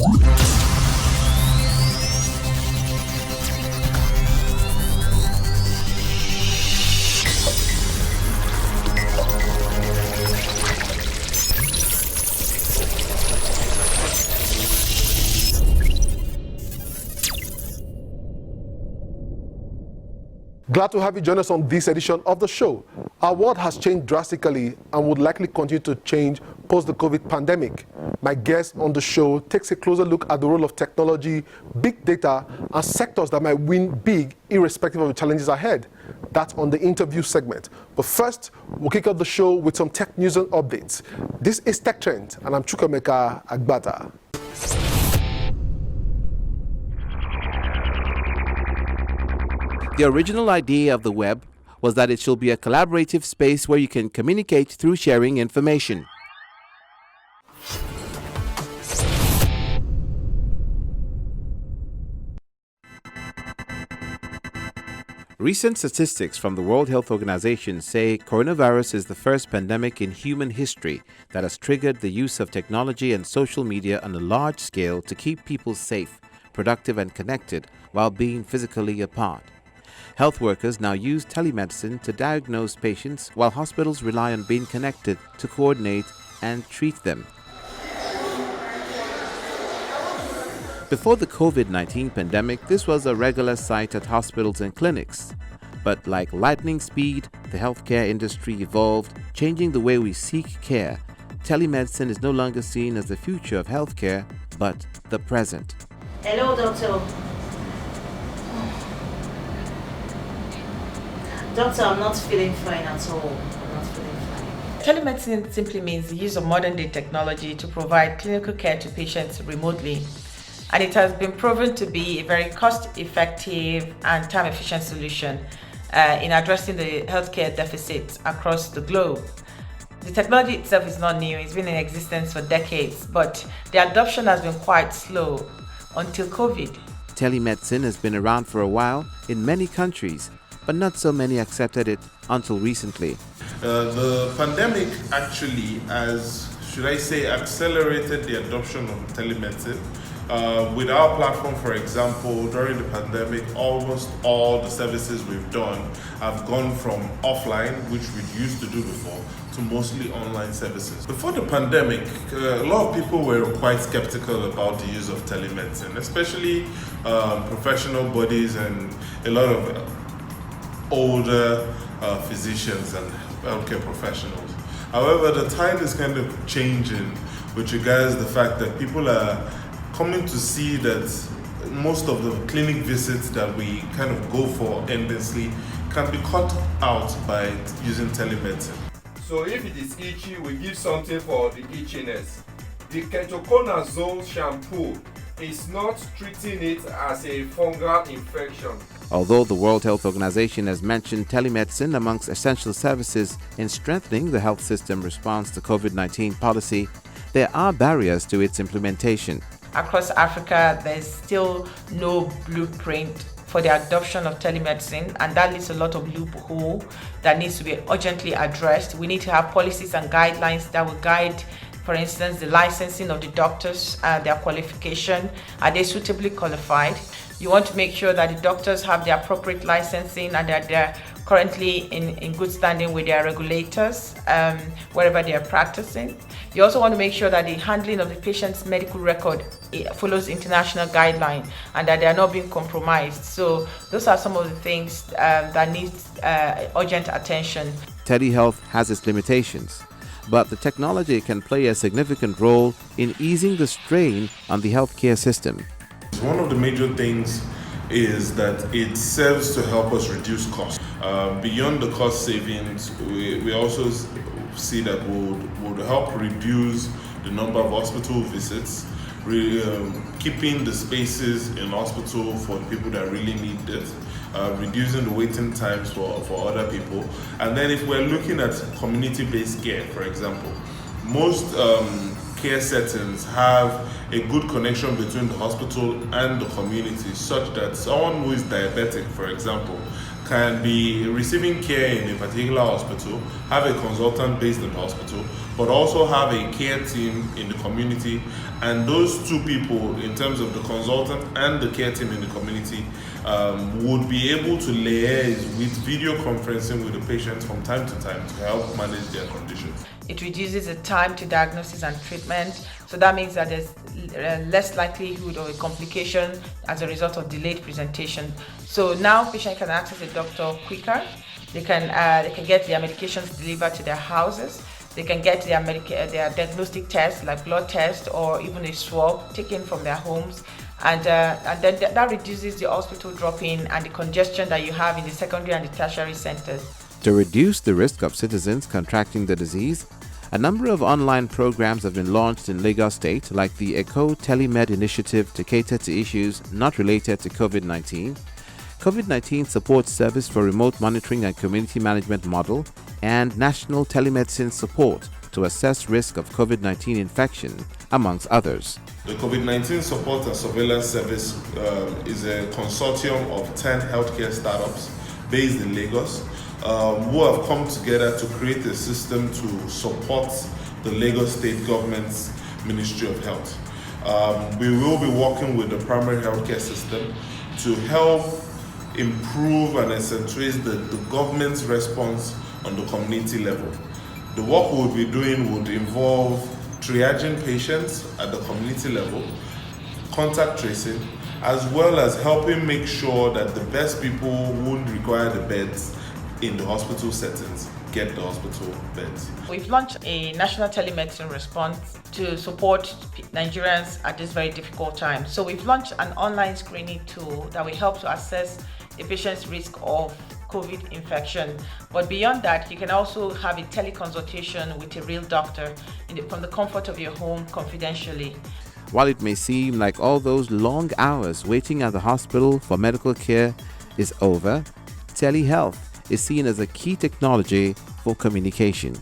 Glad to have you join us on this edition of the show. Our world has changed drastically and would likely continue to change post the COVID pandemic. My guest on the show takes a closer look at the role of technology, big data, and sectors that might win big irrespective of the challenges ahead. That's on the interview segment. But first, we'll kick off the show with some tech news and updates. This is Tech Trend, and I'm Chukwemeka Agbata. The original idea of the web was that it should be a collaborative space where you can communicate through sharing information. Recent statistics from the World Health Organization say coronavirus is the first pandemic in human history that has triggered the use of technology and social media on a large scale to keep people safe, productive, and connected while being physically apart. Health workers now use telemedicine to diagnose patients, while hospitals rely on being connected to coordinate and treat them. Before the COVID-19 pandemic, this was a regular sight at hospitals and clinics. But like lightning speed, the healthcare industry evolved, changing the way we seek care. Telemedicine is no longer seen as the future of healthcare, but the present. Hello, doctor. Doctor, I'm not feeling fine at all. I'm not feeling fine. Telemedicine simply means the use of modern-day technology to provide clinical care to patients remotely. And it has been proven to be a very cost-effective and time-efficient solution in addressing the healthcare deficit across the globe. The technology itself is not new. It's been in existence for decades, but the adoption has been quite slow until COVID. Telemedicine has been around for a while in many countries, but not so many accepted it until recently. The pandemic actually has, should I say, accelerated the adoption of telemedicine. With our platform, for example, during the pandemic, almost all the services we've done have gone from offline, which we used to do before, to mostly online services. Before the pandemic, a lot of people were quite skeptical about the use of telemedicine, especially professional bodies and a lot of older physicians and healthcare professionals. However, the tide is kind of changing with regards to the fact that people are coming to see that most of the clinic visits that we kind of go for endlessly can be cut out by using telemedicine. So if it is itchy, we give something for the itchiness. The ketoconazole shampoo is not treating it as a fungal infection. Although the World Health Organization has mentioned telemedicine amongst essential services in strengthening the health system response to COVID-19 policy, there are barriers to its implementation. Across Africa, there's still no blueprint for the adoption of telemedicine, and that leaves a lot of loophole that needs to be urgently addressed. We need to have policies and guidelines that will guide, for instance, the licensing of the doctors, their qualification. Are they suitably qualified? You want to make sure that the doctors have the appropriate licensing and that they're currently in good standing with their regulators wherever they are practicing. You also want to make sure that the handling of the patient's medical record follows international guidelines and that they are not being compromised. So those are some of the things that need urgent attention. Telehealth has its limitations, but the technology can play a significant role in easing the strain on the healthcare system. One of the major things is that it serves to help us reduce costs. Beyond the cost savings, we also see that would help reduce the number of hospital visits, keeping the spaces in hospital for the people that really need it, reducing the waiting times for other people. And then if we're looking at community-based care, for example, most care settings have a good connection between the hospital and the community, such that someone who is diabetic, for example, can be receiving care in a particular hospital, have a consultant based in the hospital, but also have a care team in the community, and those two people, in terms of the consultant and the care team in the community, would be able to liaise with video conferencing with the patients from time to time to help manage their conditions. It reduces the time to diagnosis and treatment, so that means that there's less likelihood of a complication as a result of delayed presentation. So now patients can access a doctor quicker. They can get their medications delivered to their houses. They can get their diagnostic tests like blood tests or even a swab taken from their homes. And then that reduces the hospital drop-in and the congestion that you have in the secondary and the tertiary centers. To reduce the risk of citizens contracting the disease, a number of online programs have been launched in Lagos State, like the ECO Telemed initiative to cater to issues not related to COVID-19, COVID-19 support service for remote monitoring and community management model, and national telemedicine support to assess risk of COVID-19 infection, amongst others. The COVID-19 support and surveillance service is a consortium of 10 healthcare startups based in Lagos who have come together to create a system to support the Lagos State Government's Ministry of Health. We will be working with the primary healthcare system to help improve and accentuate the government's response on the community level. The work we'll be doing would involve triaging patients at the community level, contact tracing, as well as helping make sure that the best people who require the beds in the hospital settings get the hospital beds. We've launched a national telemedicine response to support Nigerians at this very difficult time. So we've launched an online screening tool that will help to assess a patient's risk of COVID infection. But beyond that, you can also have a teleconsultation with a real doctor from the comfort of your home confidentially. While it may seem like all those long hours waiting at the hospital for medical care is over, telehealth is seen as a key technology for communication.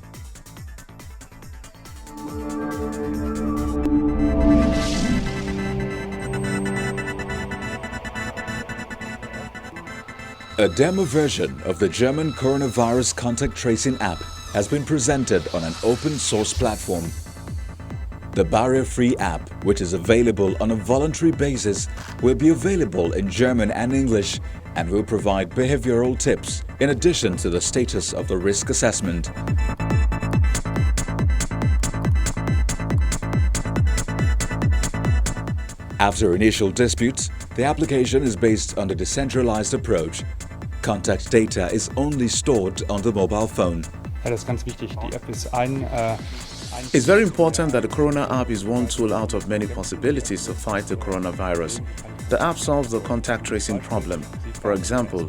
A demo version of the German coronavirus contact tracing app has been presented on an open source platform. The barrier-free app, which is available on a voluntary basis, will be available in German and English and will provide behavioral tips in addition to the status of the risk assessment. After initial disputes, the application is based on the decentralized approach. Contact data is only stored on the mobile phone. Ja, das ist ganz wichtig. Die App ist It's very important that the Corona app is one tool out of many possibilities to fight the coronavirus. The app solves the contact tracing problem. For example,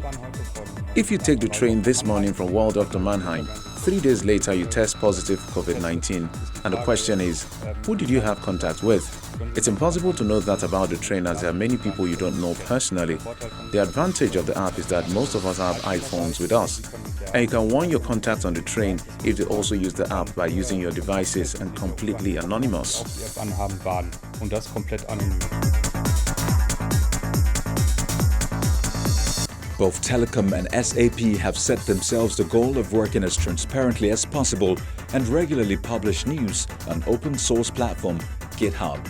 if you take the train this morning from Waldorf to Mannheim, 3 days later you test positive COVID-19, and the question is, who did you have contact with? It's impossible to know that about the train as there are many people you don't know personally. The advantage of the app is that most of us have iPhones with us, and you can warn your contacts on the train if they also use the app by using your devices and completely anonymous. Both Telecom and SAP have set themselves the goal of working as transparently as possible and regularly publish news on open source platform GitHub.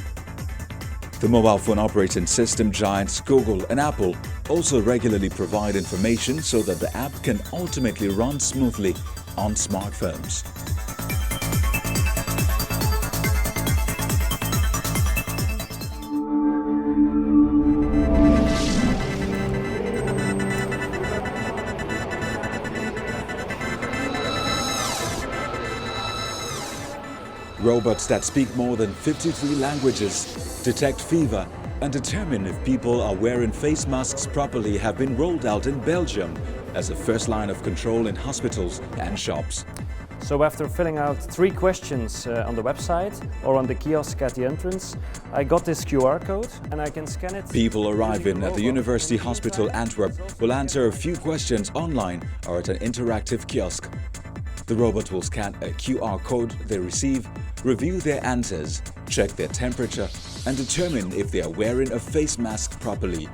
The mobile phone operating system giants Google and Apple also regularly provide information so that the app can ultimately run smoothly on smartphones. Robots that speak more than 53 languages, detect fever, and determine if people are wearing face masks properly have been rolled out in Belgium as a first line of control in hospitals and shops. So after filling out 3 questions on the website or on the kiosk at the entrance, I got this QR code and I can scan it. People arriving at the University Hospital Antwerp will answer a few questions online or at an interactive kiosk. The robot will scan a QR code they receive, review their answers, check their temperature, and determine if they are wearing a face mask properly.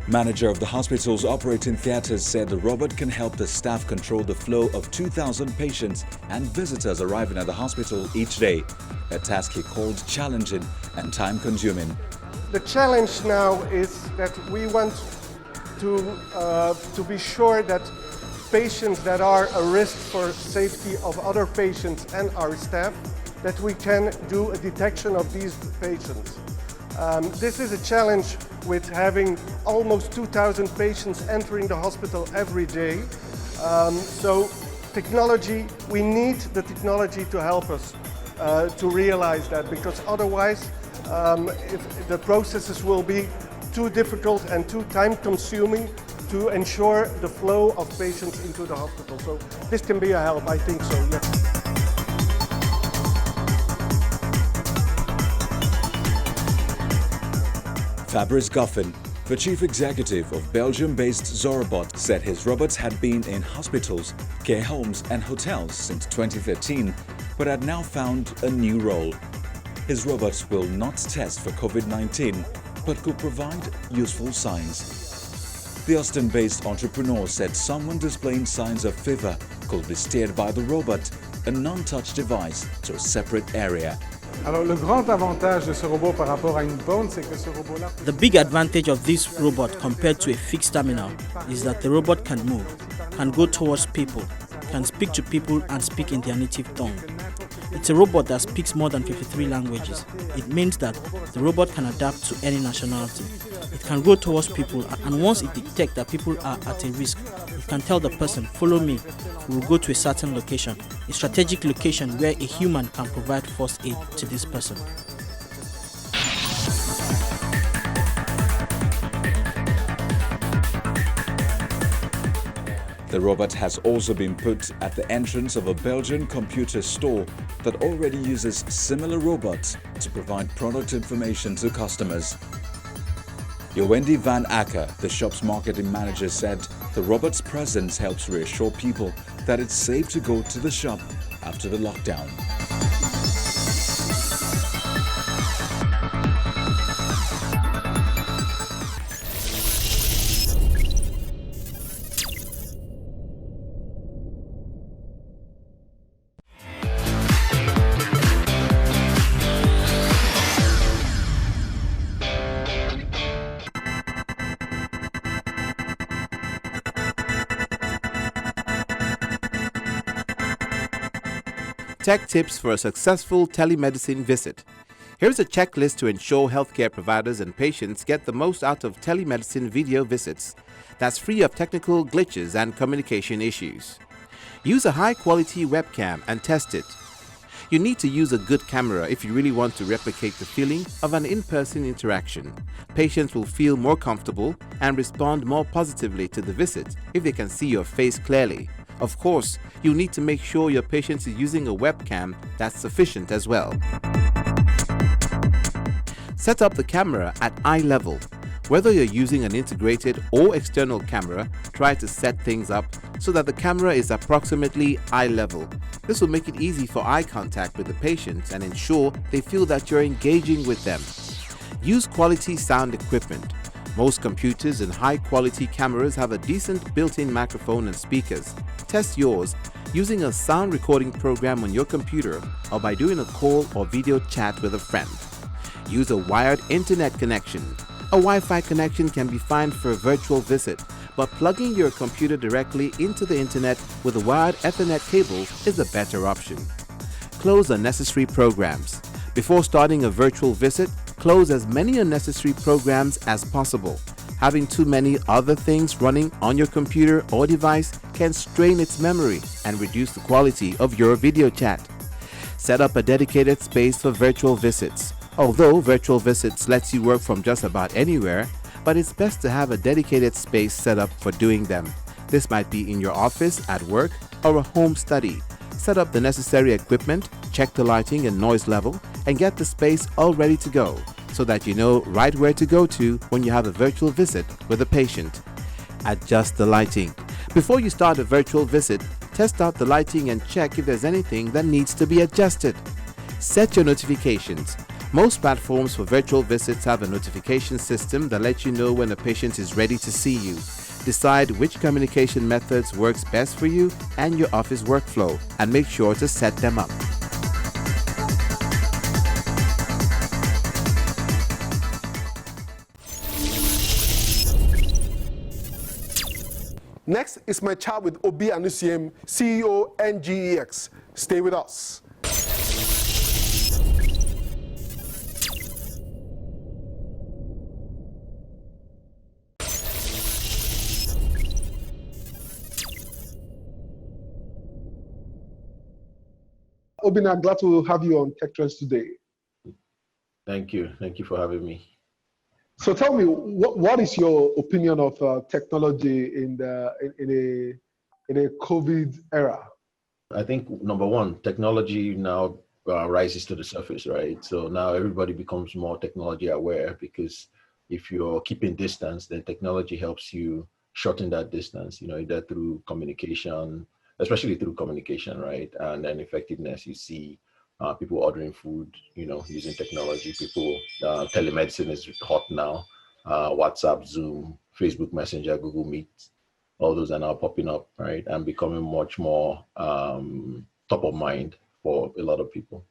Manager of the hospital's operating theatres said the robot can help the staff control the flow of 2,000 patients and visitors arriving at the hospital each day, a task he called challenging and time-consuming. The challenge now is that we want to be sure that patients that are a risk for safety of other patients and our staff, that we can do a detection of these patients. This is a challenge with having almost 2,000 patients entering the hospital every day. So technology, we need the technology to help us to realize that, because otherwise if the processes will be too difficult and too time-consuming to ensure the flow of patients into the hospital. So this can be a help, I think so, yes. Fabrice Goffin, the chief executive of Belgium-based Zorobot, said his robots had been in hospitals, care homes and hotels since 2013, but had now found a new role. His robots will not test for COVID-19, but could provide useful signs. The Austin-based entrepreneur said someone displaying signs of fever could be steered by the robot, a non-touch device, to a separate area. The big advantage of this robot compared to a fixed terminal is that the robot can move, can go towards people, can speak to people and speak in their native tongue. It's a robot that speaks more than 53 languages. It means that the robot can adapt to any nationality. It can go towards people, and once it detects that people are at a risk, it can tell the person, "Follow me, we will go to a certain location," a strategic location where a human can provide first aid to this person. The robot has also been put at the entrance of a Belgian computer store that already uses similar robots to provide product information to customers. Wendy Van Acker, the shop's marketing manager, said the robot's presence helps reassure people that it's safe to go to the shop after the lockdown. Tech tips for a successful telemedicine visit. Here's a checklist to ensure healthcare providers and patients get the most out of telemedicine video visits that's free of technical glitches and communication issues. Use a high-quality webcam and test it. You need to use a good camera if you really want to replicate the feeling of an in-person interaction. Patients will feel more comfortable and respond more positively to the visit if they can see your face clearly. Of course, you need to make sure your patient is using a webcam that's sufficient as well. Set up the camera at eye level. Whether you're using an integrated or external camera, try to set things up so that the camera is approximately eye level. This will make it easy for eye contact with the patient and ensure they feel that you're engaging with them. Use quality sound equipment. Most computers and high-quality cameras have a decent built-in microphone and speakers. Test yours using a sound recording program on your computer or by doing a call or video chat with a friend. Use a wired internet connection. A Wi-Fi connection can be fine for a virtual visit, but plugging your computer directly into the internet with a wired Ethernet cable is a better option. Close unnecessary programs. Before starting a virtual visit, close as many unnecessary programs as possible. Having too many other things running on your computer or device can strain its memory and reduce the quality of your video chat. Set up a dedicated space for virtual visits. Although virtual visits lets you work from just about anywhere, but it's best to have a dedicated space set up for doing them. This might be in your office, at work, or a home study. Set up the necessary equipment, check the lighting and noise level, and get the space all ready to go, so that you know right where to go to when you have a virtual visit with a patient. Adjust the lighting. Before you start a virtual visit, test out the lighting and check if there's anything that needs to be adjusted. Set your notifications. Most platforms for virtual visits have a notification system that lets you know when a patient is ready to see you. Decide which communication methods works best for you and your office workflow, and make sure to set them up. Next is my chat with Obi Anusiem, CEO NGEX. Stay with us. Obina, glad to have you on Tech Trends today. Thank you. Thank you for having me. So tell me, what is your opinion of technology in a COVID era? I think number one, technology now rises to the surface, right? So now everybody becomes more technology aware, because if you're keeping distance, then technology helps you shorten that distance, either through communication, especially through communication, right? And then effectiveness, you see people ordering food, using technology. People, telemedicine is hot now. WhatsApp, Zoom, Facebook Messenger, Google Meet, all those are now popping up, right? And becoming much more top of mind for a lot of people.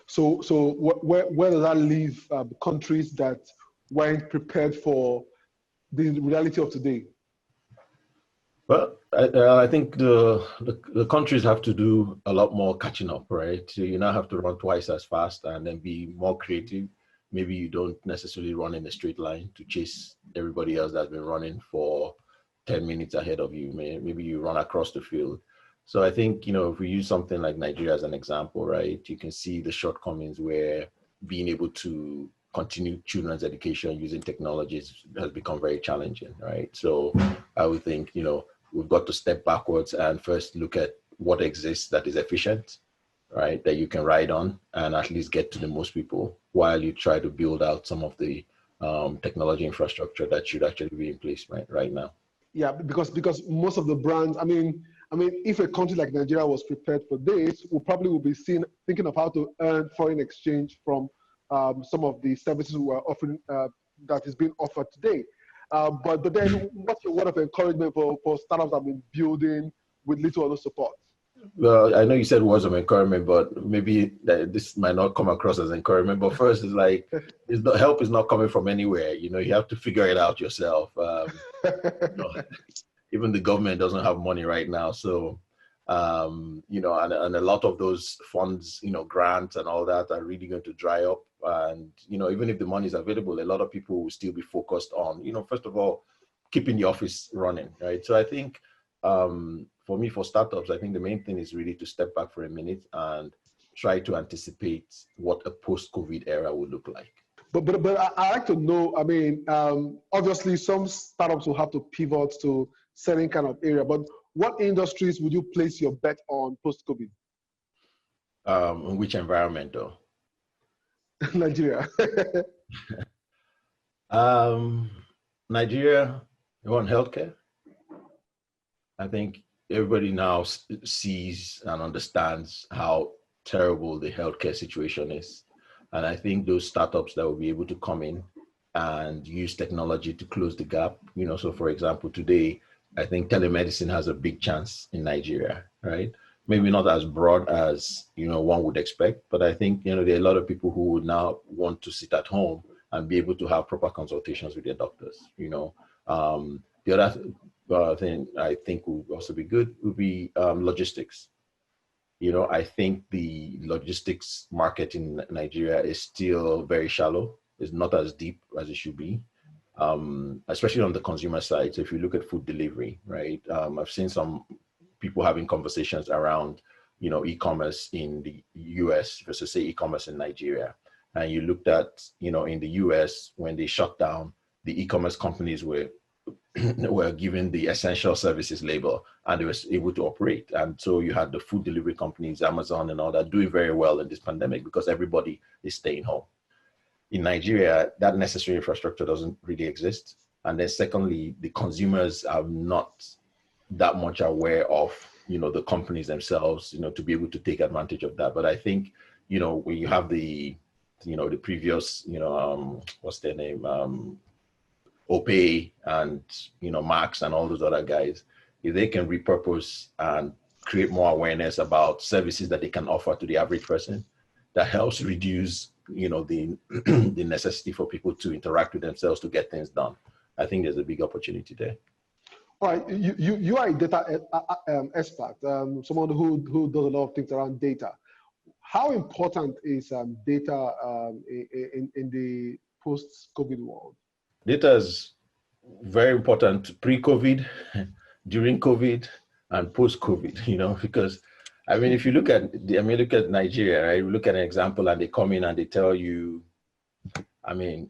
So where does that leave countries that weren't prepared for the reality of today? Well, I think the countries have to do a lot more catching up, right? So you now have to run twice as fast and then be more creative. Maybe you don't necessarily run in a straight line to chase everybody else that's been running for 10 minutes ahead of you. Maybe you run across the field. So I think, if we use something like Nigeria as an example, right, you can see the shortcomings where being able to continue children's education using technologies has become very challenging, right? So I would think, we've got to step backwards and first look at what exists that is efficient, right, that you can ride on and at least get to the most people while you try to build out some of the technology infrastructure that should actually be in place right now. Yeah, because most of the brands, I mean, if a country like Nigeria was prepared for this, we probably will be thinking of how to earn foreign exchange from some of the services we are offering that is being offered today. But then, what's your word of encouragement for startups that have been building with little or no support? Well, I know you said words of encouragement, but maybe this might not come across as encouragement. But first, it's like the help is not coming from anywhere. You have to figure it out yourself. Even the government doesn't have money right now, so and a lot of those funds, grants and all that, are really going to dry up. And even if the money is available, a lot of people will still be focused on, first of all, keeping the office running, right? So I think for me, for startups, I think the main thing is really to step back for a minute and try to anticipate what a post-COVID era would look like. But I like to know, obviously some startups will have to pivot to certain kind of area, but what industries would you place your bet on post-COVID? In which environment though? Nigeria. Nigeria, you want healthcare? I think everybody now sees and understands how terrible the healthcare situation is. And I think those startups that will be able to come in and use technology to close the gap, so for example, today, I think telemedicine has a big chance in Nigeria, right? Maybe not as broad as, one would expect, but I think, there are a lot of people who would now want to sit at home and be able to have proper consultations with their doctors, The other thing I think would also be good would be logistics. I think the logistics market in Nigeria is still very shallow. It's not as deep as it should be, especially on the consumer side. So if you look at food delivery, right? I've seen some people having conversations around, e-commerce in the US versus say e-commerce in Nigeria. And you looked at, in the US, when they shut down, the e-commerce companies were given the essential services label and they were able to operate. And so you had the food delivery companies, Amazon and all that, doing very well in this pandemic because everybody is staying home. In Nigeria, that necessary infrastructure doesn't really exist. And then secondly, the consumers are not that much aware of, the companies themselves, to be able to take advantage of that. But I think, when you have the, the previous, what's their name, Opay and, Max and all those other guys, if they can repurpose and create more awareness about services that they can offer to the average person, that helps reduce, the the necessity for people to interact with themselves to get things done. I think there's a big opportunity there. All right, you are a data expert, someone who does a lot of things around data. How important is data in the post-COVID world? Data is very important pre-COVID, during COVID, and post-COVID, because I mean, if you look at look at Nigeria, right? You look at an example and they come in and they tell you, I mean,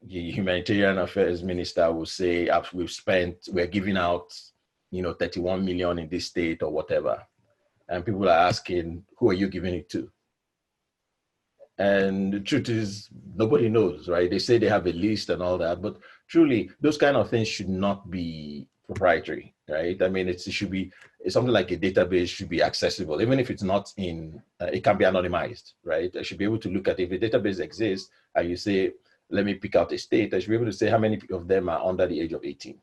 the humanitarian affairs minister will say, we're giving out, 31 million in this state or whatever. And people are asking, who are you giving it to? And the truth is, nobody knows, right? They say they have a list and all that, but truly, those kind of things should not be proprietary, right? I mean, it's something like a database should be accessible, even if it's not it can be anonymized, right? I should be able to look at if a database exists and you say, let me pick out a state, I should be able to say how many of them are under the age of 18.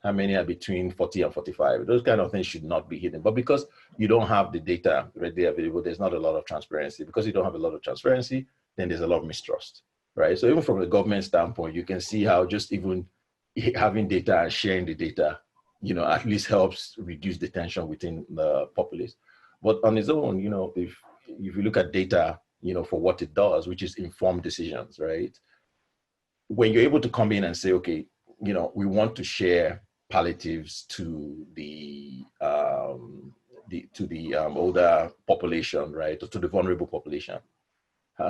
How many are between 40 and 45? Those kind of things should not be hidden. But because you don't have the data readily available, there's not a lot of transparency. Because you don't have a lot of transparency, then there's a lot of mistrust, right? So even from a government standpoint, you can see how just even having data and sharing the data, at least helps reduce the tension within the populace. But on its own, if you look at data, for what it does, which is informed decisions, right? When you're able to come in and say, okay, we want to share palliatives to the older population, right, or to the vulnerable population.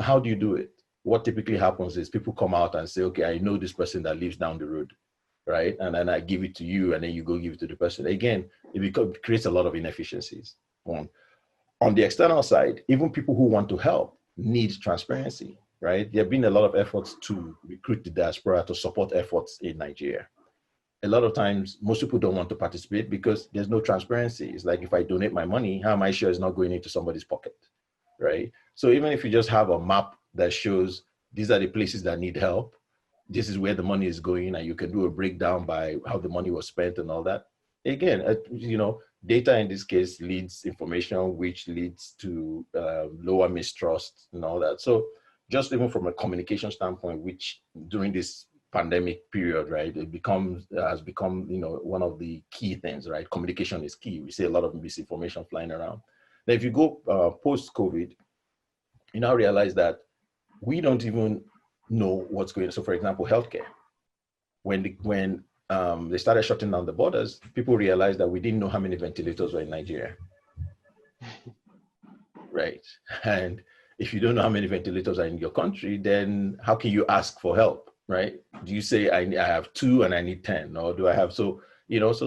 How do you do it? What typically happens is people come out and say, okay, I know this person that lives down the road, right, and then I give it to you, and then you go give it to the person. Again, it creates a lot of inefficiencies. On the external side, even people who want to help need transparency, right? There have been a lot of efforts to recruit the diaspora to support efforts in Nigeria. A lot of times, most people don't want to participate because there's no transparency. It's like, if I donate my money, how am I sure it's not going into somebody's pocket, right? So even if you just have a map that shows these are the places that need help, this is where the money is going, and you can do a breakdown by how the money was spent and all that. Again, data in this case leads information, which leads to lower mistrust and all that. So just even from a communication standpoint, which during this pandemic period, right, it has become one of the key things, right? Communication is key. We see a lot of misinformation flying around. Now, if you go post-COVID, you now realize that we don't even know what's going on. So, for example, healthcare. When they started shutting down the borders, people realized that we didn't know how many ventilators were in Nigeria, right? And if you don't know how many ventilators are in your country, then how can you ask for help, right? Do you say, I have 2 and I need 10, or do I have, so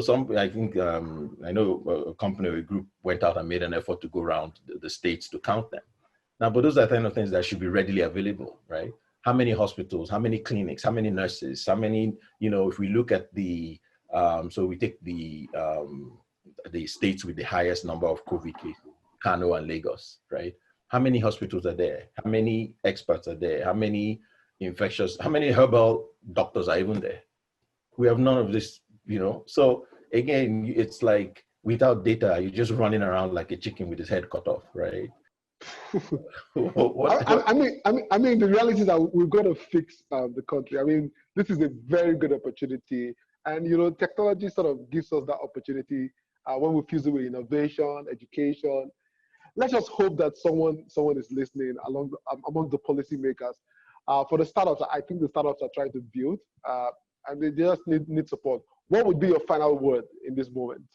some, I think, I know a company or a group went out and made an effort to go around the states to count them. Now, but those are the kind of things that should be readily available, right? How many hospitals, how many clinics, how many nurses, how many, if we look at so we take the states with the highest number of COVID cases, Kano and Lagos, right? How many hospitals are there? How many experts are there? How many how many herbal doctors are even there? We have none of this, So again, it's like without data, you're just running around like a chicken with his head cut off, right? I mean, the reality is that we've got to fix the country. I mean, this is a very good opportunity, and technology sort of gives us that opportunity when we fuse it with innovation, education. Let's just hope that someone is listening among the policymakers. For the startups, I think the startups are trying to build, and they just need support. What would be your final word in this moment?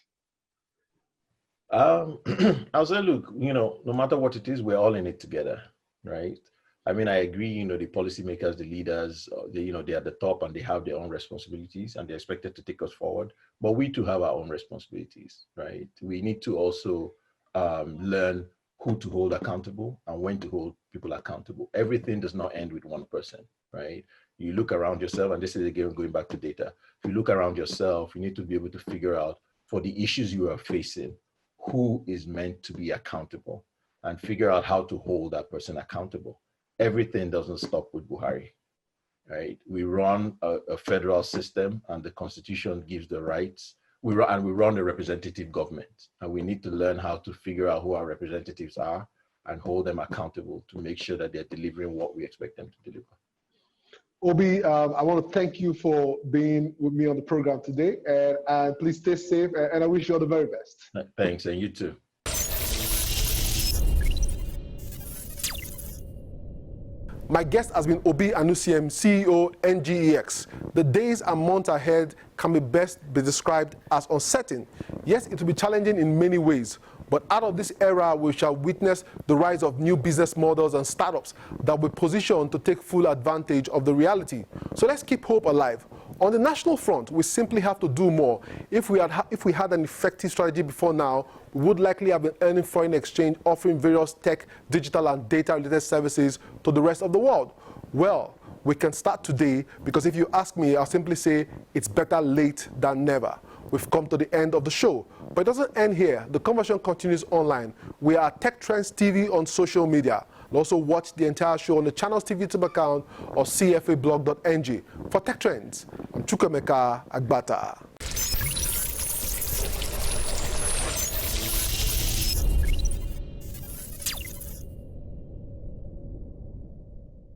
I'll say, look, no matter what it is, we're all in it together, right? I mean, I agree, the policymakers, the leaders, they're at the top and they have their own responsibilities and they're expected to take us forward. But we too have our own responsibilities, right? We need to also learn who to hold accountable and when to hold people accountable. Everything does not end with one person, right? You look around yourself, and this is again going back to data. If you look around yourself, you need to be able to figure out for the issues you are facing, who is meant to be accountable. and figure out how to hold that person accountable. Everything doesn't stop with Buhari, right? We run a federal system, and the Constitution gives the rights. We run a representative government, and we need to learn how to figure out who our representatives are and hold them accountable to make sure that they're delivering what we expect them to deliver. Obi, I want to thank you for being with me on the program today, and please stay safe, and I wish you all the very best. Thanks, and you too. My guest has been Obi Anusiem, CEO, NGEX. The days and months ahead can be best be described as uncertain. Yes, it will be challenging in many ways, but out of this era, we shall witness the rise of new business models and startups that will position to take full advantage of the reality. So let's keep hope alive. On the national front, we simply have to do more. If we had an effective strategy before now, we would likely have been earning foreign exchange, offering various tech, digital, and data-related services to the rest of the world. Well, we can start today, because if you ask me, I'll simply say it's better late than never. We've come to the end of the show, but it doesn't end here. The conversation continues online. We are Tech Trends TV on social media. And also watch the entire show on the Channels TV YouTube account or cfablog.ng. For Tech Trends, I'm Chukwemeka Agbata.